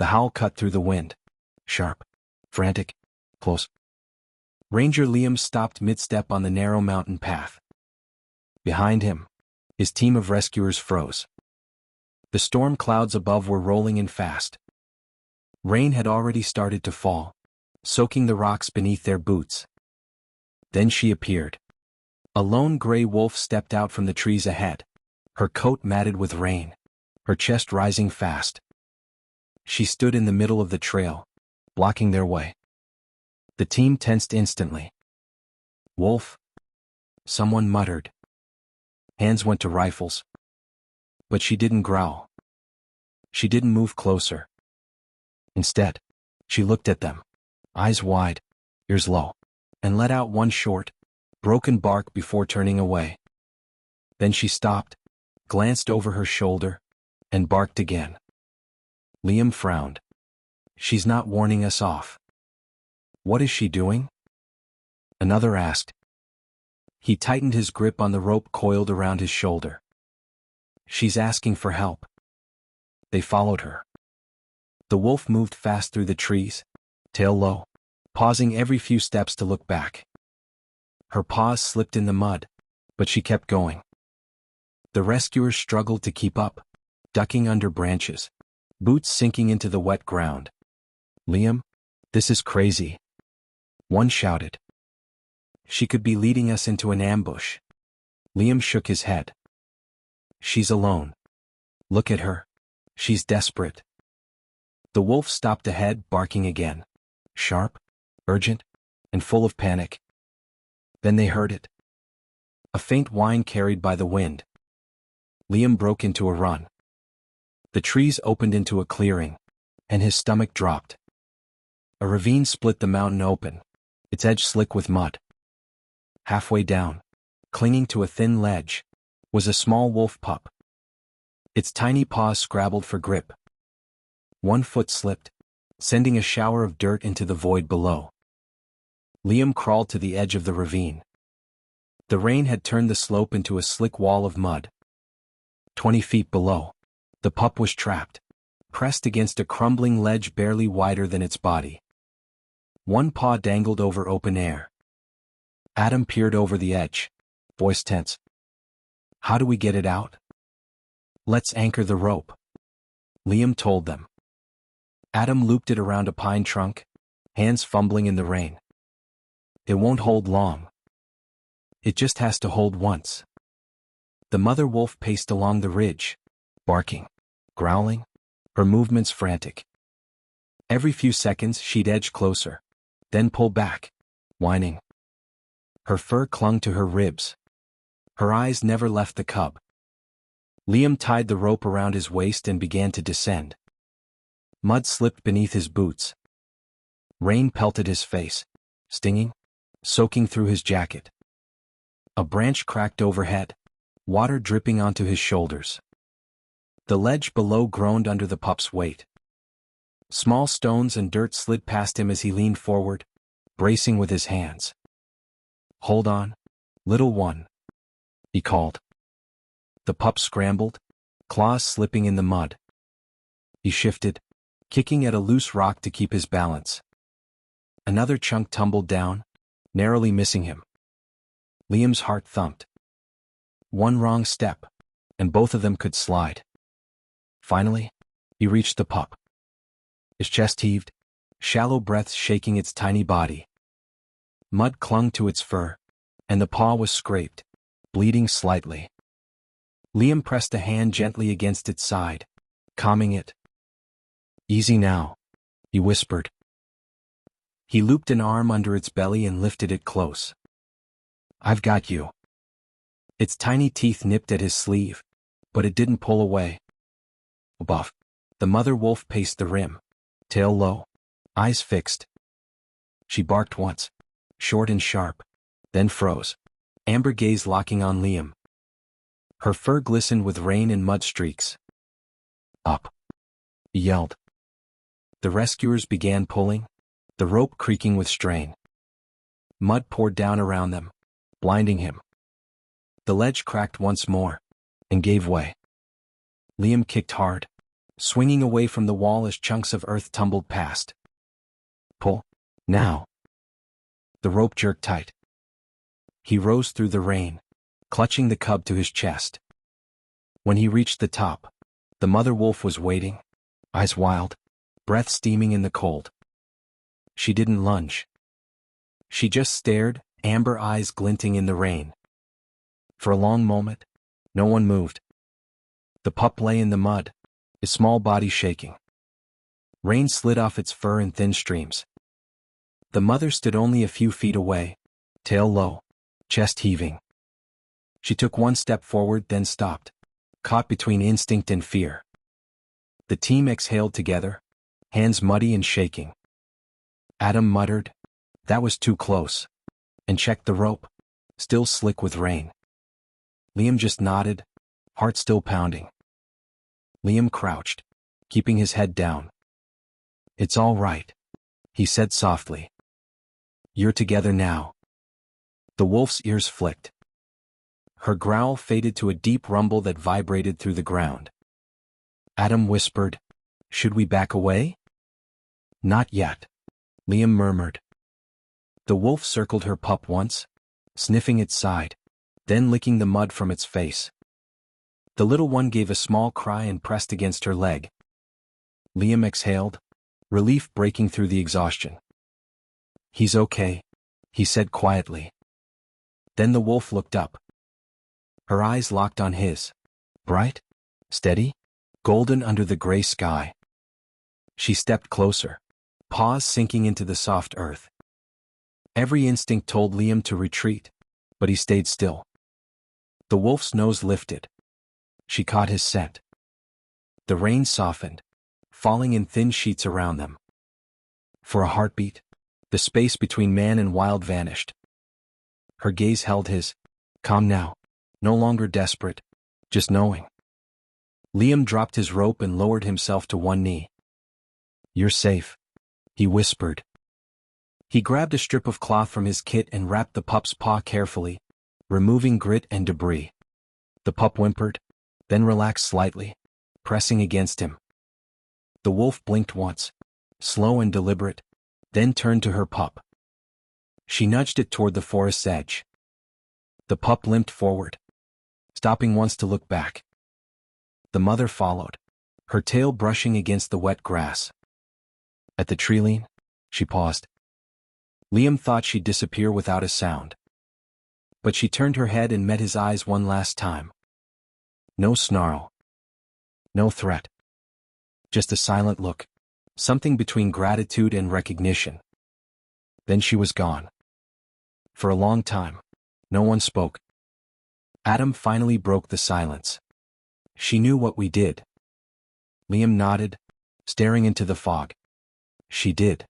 The howl cut through the wind. Sharp. Frantic. Close. Ranger Liam stopped mid-step on the narrow mountain path. Behind him, his team of rescuers froze. The storm clouds above were rolling in fast. Rain had already started to fall, soaking the rocks beneath their boots. Then she appeared. A lone gray wolf stepped out from the trees ahead, her coat matted with rain, her chest rising fast. She stood in the middle of the trail, blocking their way. The team tensed instantly. Wolf? Someone muttered. Hands went to rifles. But she didn't growl. She didn't move closer. Instead, she looked at them, eyes wide, ears low, and let out one short, broken bark before turning away. Then she stopped, glanced over her shoulder, and barked again. Liam frowned. She's not warning us off. What is she doing? Another asked. He tightened his grip on the rope coiled around his shoulder. She's asking for help. They followed her. The wolf moved fast through the trees, tail low, pausing every few steps to look back. Her paws slipped in the mud, but she kept going. The rescuers struggled to keep up, ducking under branches, boots sinking into the wet ground. Liam, this is crazy. One shouted. She could be leading us into an ambush. Liam shook his head. She's alone. Look at her. She's desperate. The wolf stopped ahead, barking again. Sharp, urgent, and full of panic. Then they heard it. A faint whine carried by the wind. Liam broke into a run. The trees opened into a clearing, and his stomach dropped. A ravine split the mountain open, its edge slick with mud. Halfway down, clinging to a thin ledge, was a small wolf pup. Its tiny paws scrabbled for grip. One foot slipped, sending a shower of dirt into the void below. Liam crawled to the edge of the ravine. The rain had turned the slope into a slick wall of mud. 20 feet below, the pup was trapped, pressed against a crumbling ledge barely wider than its body. One paw dangled over open air. Adam peered over the edge, voice tense. How do we get it out? Let's anchor the rope, Liam told them. Adam looped it around a pine trunk, hands fumbling in the rain. It won't hold long. It just has to hold once. The mother wolf paced along the ridge, barking, growling, her movements frantic. Every few seconds she'd edge closer, then pull back, whining. Her fur clung to her ribs. Her eyes never left the cub. Liam tied the rope around his waist and began to descend. Mud slipped beneath his boots. Rain pelted his face, stinging, soaking through his jacket. A branch cracked overhead, water dripping onto his shoulders. The ledge below groaned under the pup's weight. Small stones and dirt slid past him as he leaned forward, bracing with his hands. Hold on, little one, he called. The pup scrambled, claws slipping in the mud. He shifted, kicking at a loose rock to keep his balance. Another chunk tumbled down, narrowly missing him. Liam's heart thumped. One wrong step, and both of them could slide. Finally, he reached the pup. His chest heaved, shallow breaths shaking its tiny body. Mud clung to its fur, and the paw was scraped, bleeding slightly. Liam pressed a hand gently against its side, calming it. Easy now, he whispered. He looped an arm under its belly and lifted it close. I've got you. Its tiny teeth nipped at his sleeve, but it didn't pull away. Above, the mother wolf paced the rim, tail low, eyes fixed. She barked once, short and sharp, then froze, amber gaze locking on Liam. Her fur glistened with rain and mud streaks. Up, he yelled. The rescuers began pulling, the rope creaking with strain. Mud poured down around them, blinding him. The ledge cracked once more, and gave way. Liam kicked hard, swinging away from the wall as chunks of earth tumbled past. Pull. Now. The rope jerked tight. He rose through the rain, clutching the cub to his chest. When he reached the top, the mother wolf was waiting, eyes wild, breath steaming in the cold. She didn't lunge. She just stared, amber eyes glinting in the rain. For a long moment, no one moved. The pup lay in the mud, his small body shaking. Rain slid off its fur in thin streams. The mother stood only a few feet away, tail low, chest heaving. She took one step forward, then stopped, caught between instinct and fear. The team exhaled together, hands muddy and shaking. Adam muttered, "That was too close," and checked the rope, still slick with rain. Liam just nodded, heart still pounding. Liam crouched, keeping his head down. "It's all right," he said softly. "You're together now." The wolf's ears flicked. Her growl faded to a deep rumble that vibrated through the ground. Adam whispered, "Should we back away?" "Not yet," Liam murmured. The wolf circled her pup once, sniffing its side, then licking the mud from its face. The little one gave a small cry and pressed against her leg. Liam exhaled, relief breaking through the exhaustion. "He's okay," he said quietly. Then the wolf looked up. Her eyes locked on his, bright, steady, golden under the gray sky. She stepped closer, paws sinking into the soft earth. Every instinct told Liam to retreat, but he stayed still. The wolf's nose lifted. She caught his scent. The rain softened, falling in thin sheets around them. For a heartbeat, the space between man and wild vanished. Her gaze held his, calm now, no longer desperate, just knowing. Liam dropped his rope and lowered himself to one knee. "You're safe," he whispered. He grabbed a strip of cloth from his kit and wrapped the pup's paw carefully, removing grit and debris. The pup whimpered, then relaxed slightly, pressing against him. The wolf blinked once, slow and deliberate, then turned to her pup. She nudged it toward the forest's edge. The pup limped forward, stopping once to look back. The mother followed, her tail brushing against the wet grass. At the treeline, she paused. Liam thought she'd disappear without a sound. But she turned her head and met his eyes one last time. No snarl. No threat. Just a silent look, something between gratitude and recognition. Then she was gone. For a long time, no one spoke. Adam finally broke the silence. "She knew what we did." Liam nodded, staring into the fog. "She did."